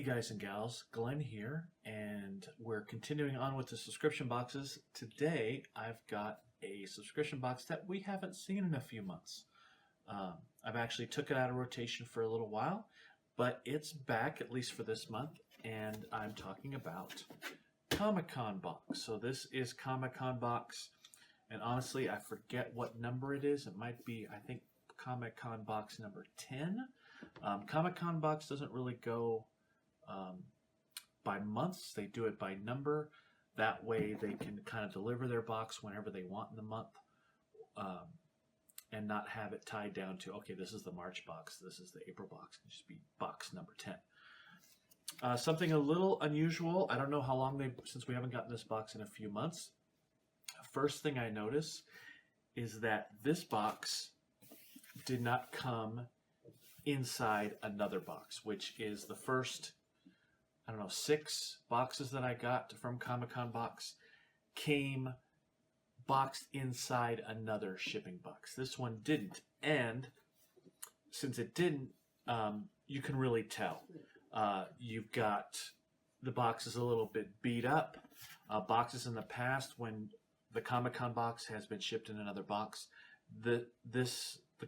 Hey guys and gals, Glenn here, and we're continuing on with the subscription boxes. Today I've got a subscription box that we haven't seen in a few months. I've actually took it out of rotation for a little while, but it's back at least for this month, and I'm talking about Comic-Con box. So this is Comic-Con box, and honestly I forget what number it is. It might be, I think, Comic-Con box number 10. Comic-Con box doesn't really go by months. They do it by number. That way they can kind of deliver their box whenever they want in the month, and not have it tied down to, okay, this is the March box, this is the April box. It just be box number 10. Something a little unusual. I don't know how long since we haven't gotten this box in a few months. First thing I notice is that this box did not come inside another box, which is the first, I don't know, 6 boxes that I got from Comic-Con box came boxed inside another shipping box. This one didn't, and since it didn't, you can really tell. You've got the box is a little bit beat up. Boxes in the past, when the Comic-Con box has been shipped in another box, the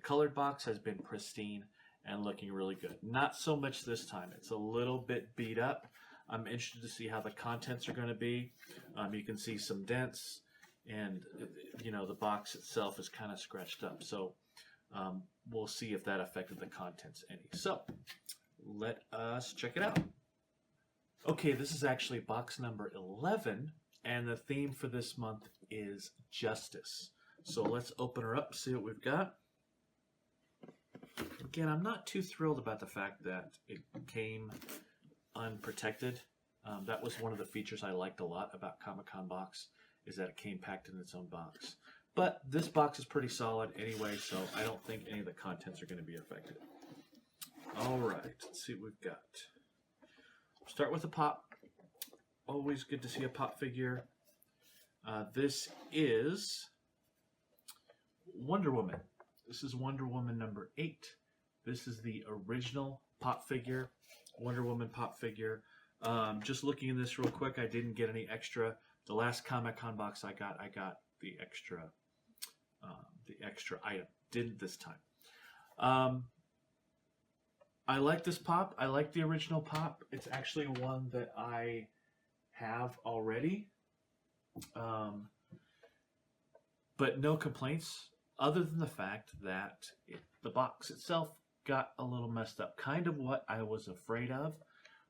colored box has been pristine and looking really good. Not so much this time. It's a little bit beat up. I'm interested to see how the contents are going to be. You can see some dents, and the box itself is kind of scratched up. So we'll see if that affected the contents any. So let us check it out. Okay, this is actually box number 11, and the theme for this month is justice. So let's open her up, see what we've got. Again, I'm not too thrilled about the fact that it came unprotected. That was one of the features I liked a lot about Comic-Con box, is that it came packed in its own box. But this box is pretty solid anyway, so I don't think any of the contents are going to be affected. All right, let's see what we've got. Start with a pop. Always good to see a pop figure. This is Wonder Woman. This is Wonder Woman number 8. This is the original pop figure, Wonder Woman pop figure. Just looking in this real quick, I didn't get any extra. The last Comic-Con box I got the extra item. Didn't this time. I like this pop. I like the original pop. It's actually one that I have already. But no complaints, other than the fact that the box itself got a little messed up. Kind of what I was afraid of,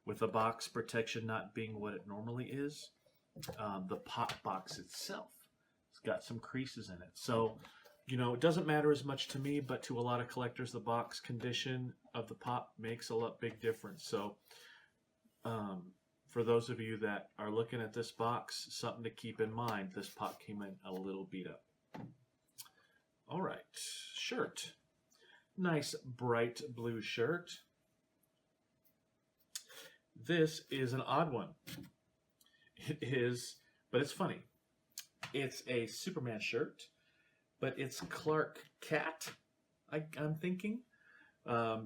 with the box protection not being what it normally is. The pop box itself has got some creases in it. So, it doesn't matter as much to me, but to a lot of collectors, the box condition of the pop makes a big difference. So, for those of you that are looking at this box, something to keep in mind, this pop came in a little beat up. All right, shirt. Nice bright blue shirt. This is an odd one. It is, but it's funny. It's a Superman shirt, but it's Clark Cat, I'm thinking.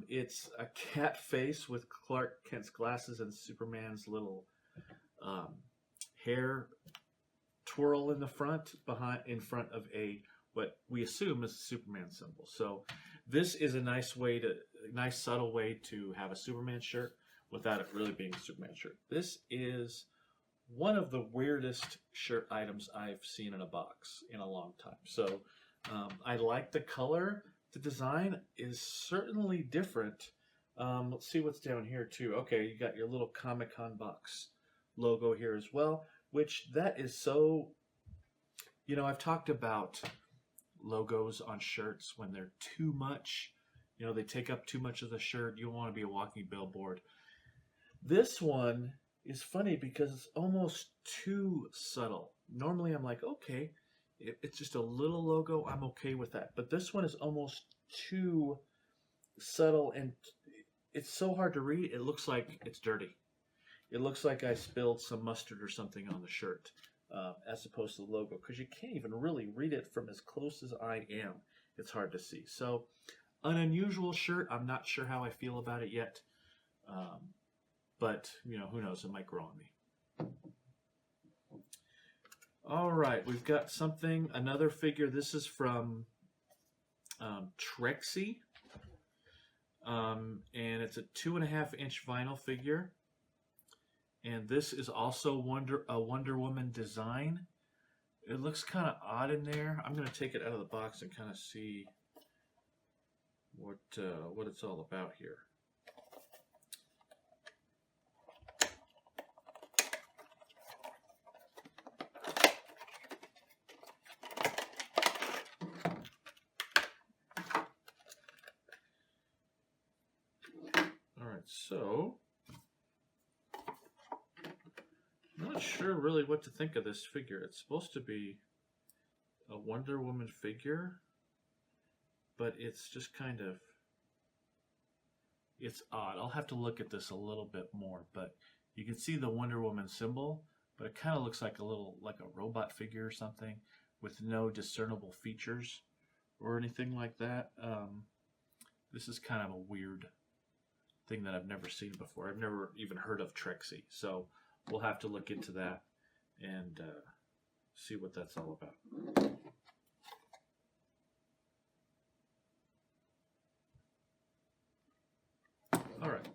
It's a cat face with Clark Kent's glasses and Superman's little hair twirl in the front, in front of what we assume is a Superman symbol. So this is a nice subtle way to have a Superman shirt without it really being a Superman shirt. This is one of the weirdest shirt items I've seen in a box in a long time. So I like the color. The design is certainly different. Let's see what's down here too. Okay, you got your little Comic-Con box logo here as well, which that is so, I've talked about logos on shirts when they're too much. They take up too much of the shirt. You don't want to be a walking billboard. This one is funny because it's almost too subtle. Normally I'm like, okay, it's just a little logo, I'm okay with that. But this one is almost too subtle, and it's so hard to read. It looks like it's dirty. It looks like I spilled some mustard or something on the shirt, as opposed to the logo, because you can't even really read it from as close as I am. It's hard to see. So, an unusual shirt. I'm not sure how I feel about it yet. but you know, who knows? It might grow on me. All right, we've got another figure. This is from Trexie, and it's a 2.5-inch vinyl figure. And this is also a Wonder Woman design. It looks kind of odd in there. I'm going to take it out of the box and kind of see what it's all about here. All right, so I'm not sure really what to think of this figure. It's supposed to be a Wonder Woman figure, but it's just kind of, it's odd. I'll have to look at this a little bit more, but you can see the Wonder Woman symbol, but it kind of looks like a robot figure or something with no discernible features or anything like that. This is kind of a weird thing that I've never seen before. I've never even heard of Trexie, so we'll have to look into that and see what that's all about. All right,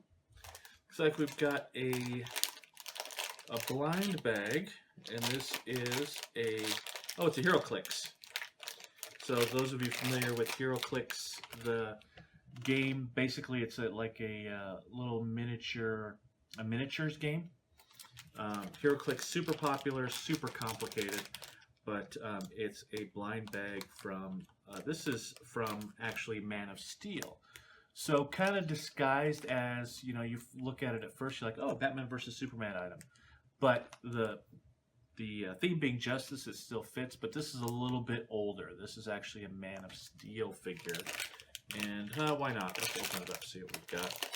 looks like we've got a blind bag, and this is it's a HeroClix. So those of you familiar with HeroClix, the game, basically it's like a little miniatures game. HeroClix, super popular, super complicated, but it's a blind bag from, this is from actually Man of Steel. So kind of disguised as, you know, you look at it at first, you're like, oh, Batman versus Superman item. But the theme being justice, it still fits, but this is a little bit older. This is actually a Man of Steel figure. And why not? Let's open it up, see what we've got.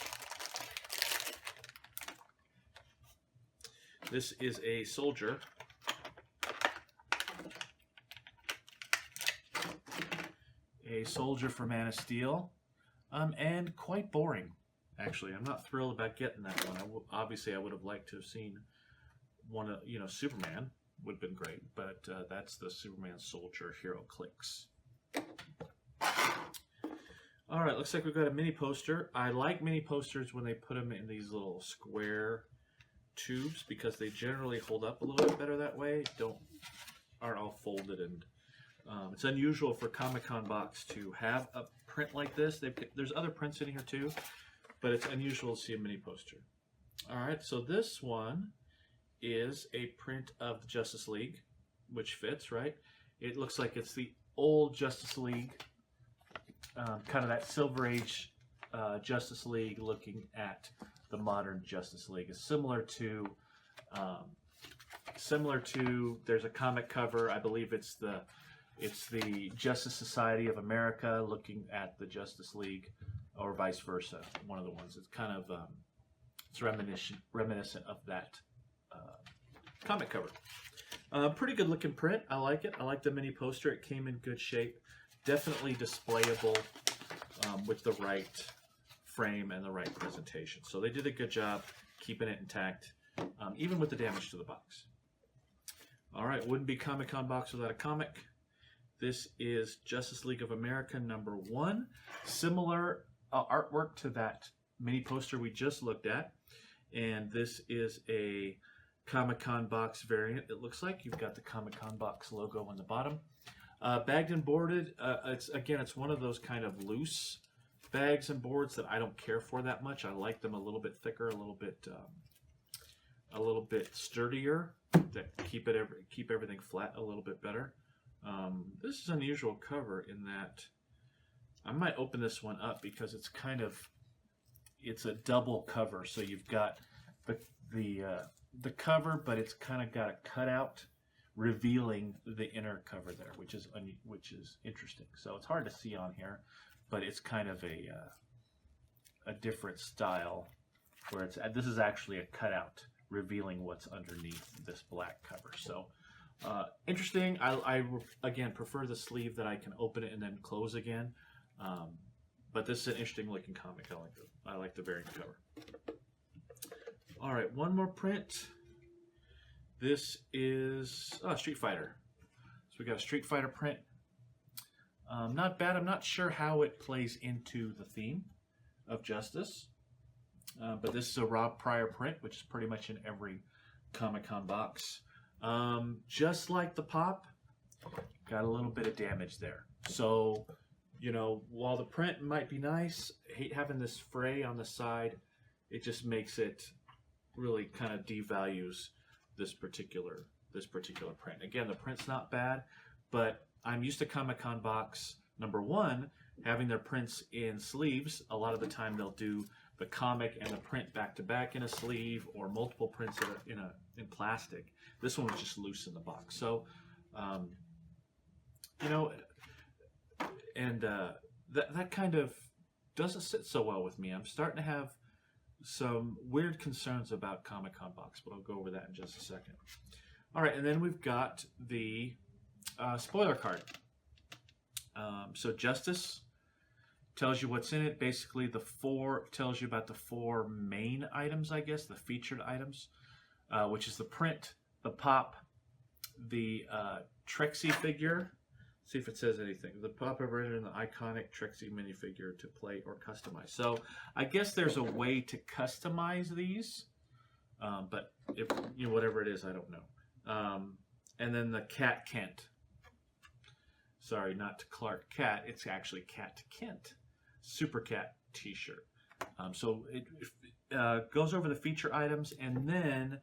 This is a soldier. A soldier for Man of Steel. And quite boring, actually. I'm not thrilled about getting that one. Obviously, I would have liked to have seen one of, you know, Superman. Would have been great, but that's the Superman Soldier HeroClix. All right, looks like we've got a mini poster. I like mini posters when they put them in these little square tubes because they generally hold up a little bit better that way. Aren't all folded, and it's unusual for Comic-Con box to have a print like this. There's other prints in here too, but it's unusual to see a mini poster. All right, so this one is a print of the Justice League, which fits, right? It looks like it's the old Justice League, kind of that Silver Age Justice League looking at the modern Justice League. It's similar to, there's a comic cover, I believe it's the Justice Society of America looking at the Justice League, or vice versa, one of the ones. It's kind of, it's reminiscent of that comic cover. Pretty good looking print. I like it. I like the mini poster. It came in good shape. Definitely displayable with the right frame and the right presentation. So they did a good job keeping it intact, even with the damage to the box. All right, wouldn't be Comic-Con box without a comic. This is Justice League of America #1. Similar artwork to that mini poster we just looked at. And this is a Comic-Con box variant. It looks like you've got the Comic-Con box logo on the bottom. Bagged and boarded. It's one of those kind of loose bags and boards that I don't care for that much. I like them a little bit thicker, a little bit sturdier, that keep everything flat a little bit better. This is an unusual cover in that I might open this one up because it's a double cover. So you've got the cover, but it's kind of got a cutout revealing the inner cover there, which is interesting. So it's hard to see on here, but it's kind of a different style where this is actually a cutout revealing what's underneath this black cover. So interesting. I again prefer the sleeve that I can open it and then close again. But this is an interesting looking comic. I like the variant cover. All right, one more print. This is Street Fighter. So we got a Street Fighter print. Not bad. I'm not sure how it plays into the theme of Justice. But this is a Rob Pryor print, which is pretty much in every Comic-Con box. Just like the Pop, got a little bit of damage there. So, you know, while the print might be nice, I hate having this fray on the side. It just makes it really kind of devalues this particular print. Again, the print's not bad, but I'm used to Comic-Con box number one having their prints in sleeves. A lot of the time they'll do the comic and the print back to back in a sleeve, or multiple prints in plastic. This one was just loose in the box. So, you know, and that kind of doesn't sit so well with me. I'm starting to have some weird concerns about Comic-Con box, but I'll go over that in just a second. All right, and then we've got the spoiler card. So Justice tells you what's in it. Basically, tells you about the 4 main items, I guess, the featured items, which is the print, the pop, the Trixie figure. See if it says anything. The pop ever entered in the iconic Trixie minifigure to play or customize. So I guess there's a way to customize these, but if, you know, whatever it is, I don't know. And then the Cat Kent. Sorry, not Clark Kent. It's actually Cat Kent. Super Cat t-shirt. So it goes over the feature items, and then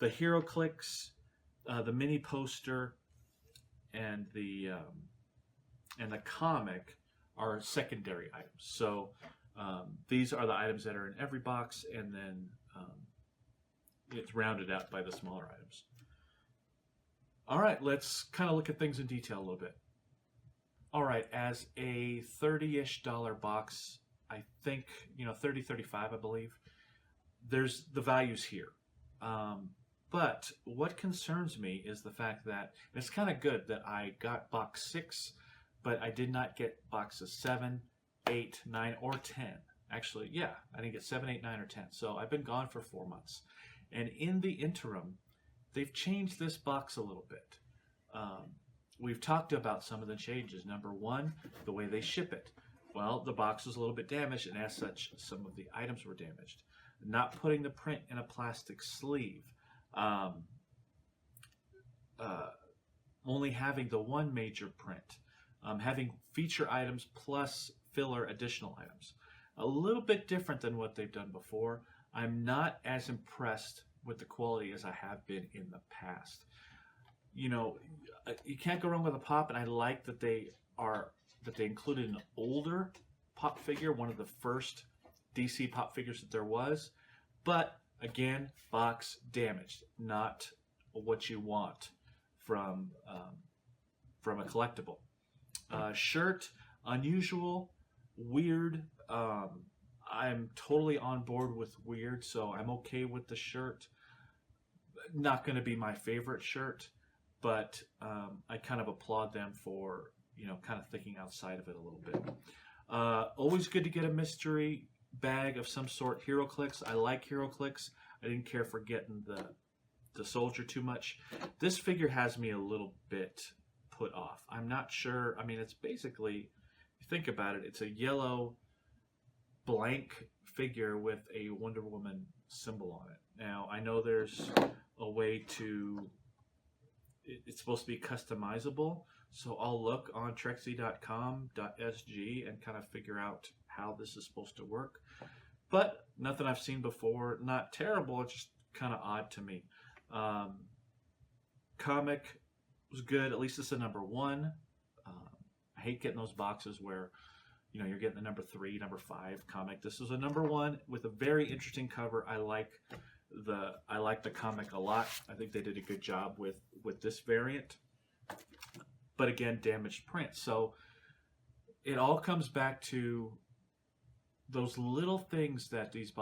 the HeroClix, the mini poster, and the comic are secondary items. So these are the items that are in every box, and then it's rounded out by the smaller items. All right, let's kind of look at things in detail a little bit. All right, as a $30-ish box, I think, you know, 30, 35, I believe, there's the values here. But what concerns me is the fact that it's kind of good that I got box 6, but I did not get boxes 7, 8, 9, or 10. Actually, yeah, I didn't get 7, 8, 9, or 10. So I've been gone for 4 months. And in the interim, they've changed this box a little bit. We've talked about some of the changes. Number one, the way they ship it. Well, the box was a little bit damaged, and as such, some of the items were damaged. Not putting the print in a plastic sleeve. Only having the one major print. Having feature items plus filler additional items. A little bit different than what they've done before. I'm not as impressed with the quality as I have been in the past. You know, you can't go wrong with a pop, and I like that they included an older pop figure, one of the first DC pop figures that there was. But again, box damaged, not what you want from a collectible. Shirt, unusual, weird. I'm totally on board with weird, so I'm okay with the shirt. Not going to be my favorite shirt, but I kind of applaud them for, you know, kind of thinking outside of it a little bit. Always good to get a mystery bag of some sort. HeroClix. I like HeroClix. I didn't care for getting the soldier too much. This figure has me a little bit put off. I'm not sure. I mean, it's basically, if you think about it, it's a yellow blank figure with a Wonder Woman symbol on it. Now, I know there's a way to, it's supposed to be customizable, so I'll look on Trexie.com.sg and kind of figure out how this is supposed to work. But nothing I've seen before. Not terrible, it's just kind of odd to me. Comic was good. At least it's a number 1. I hate getting those boxes where, you know, you're getting the number 3, number 5 comic. This was a number 1 with a very interesting cover. I like the comic a lot. I think they did a good job with this variant. But again, damaged print. So it all comes back to those little things that this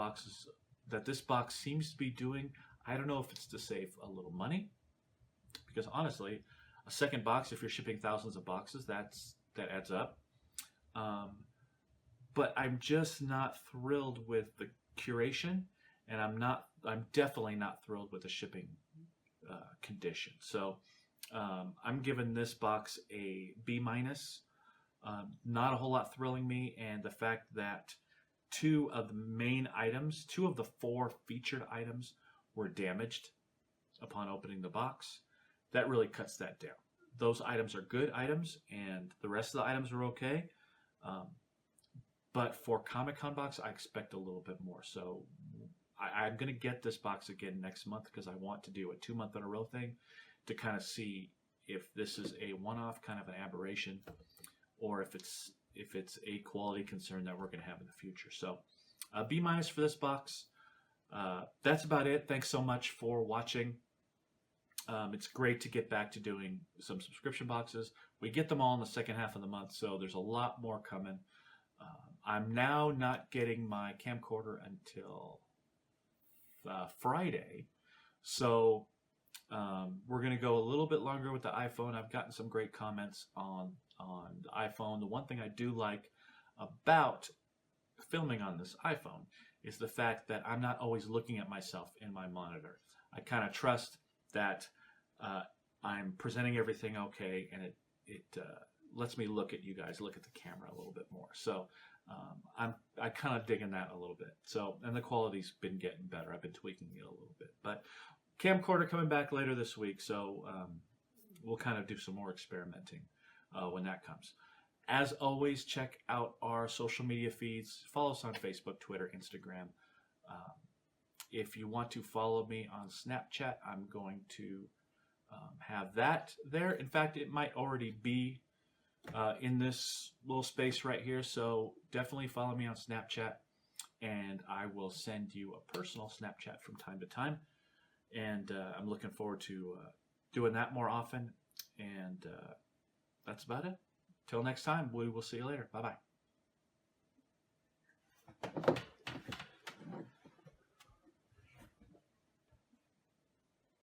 box seems to be doing. I don't know if it's to save a little money, because honestly, a second box, if you're shipping thousands of boxes, that adds up. But I'm just not thrilled with the curation, and I'm not I'm definitely not thrilled with the shipping condition. So I'm giving this box a B minus. Not a whole lot thrilling me, and the fact that two of the main items, two of the 4 featured items, were damaged upon opening the box, that really cuts that down. Those items are good items, and the rest of the items are okay. But for Comic-Con box, I expect a little bit more. So I'm going to get this box again next month because I want to do a 2-month in a row thing to kind of see if this is a one-off, kind of an aberration, or if it's a quality concern that we're going to have in the future. So B minus for this box. That's about it. Thanks so much for watching. It's great to get back to doing some subscription boxes. We get them all in the second half of the month, so there's a lot more coming. I'm now not getting my camcorder until Friday, so we're going to go a little bit longer with the iPhone. I've gotten some great comments on the iPhone. The one thing I do like about filming on this iPhone is the fact that I'm not always looking at myself in my monitor. I kind of trust that I'm presenting everything okay, and it lets me look at you guys, look at the camera a little bit more. So I kind of digging that a little bit. So, and the quality's been getting better. I've been tweaking it a little bit, but camcorder coming back later this week, so we'll kind of do some more experimenting when that comes. As always, check out our social media feeds. Follow us on Facebook, Twitter, Instagram. If you want to follow me on Snapchat, I'm going to have that there. In fact, it might already be in this little space right here, so definitely follow me on Snapchat, and I will send you a personal Snapchat from time to time. And I'm looking forward to doing that more often. And that's about it. Till next time, we will see you later. Bye-bye.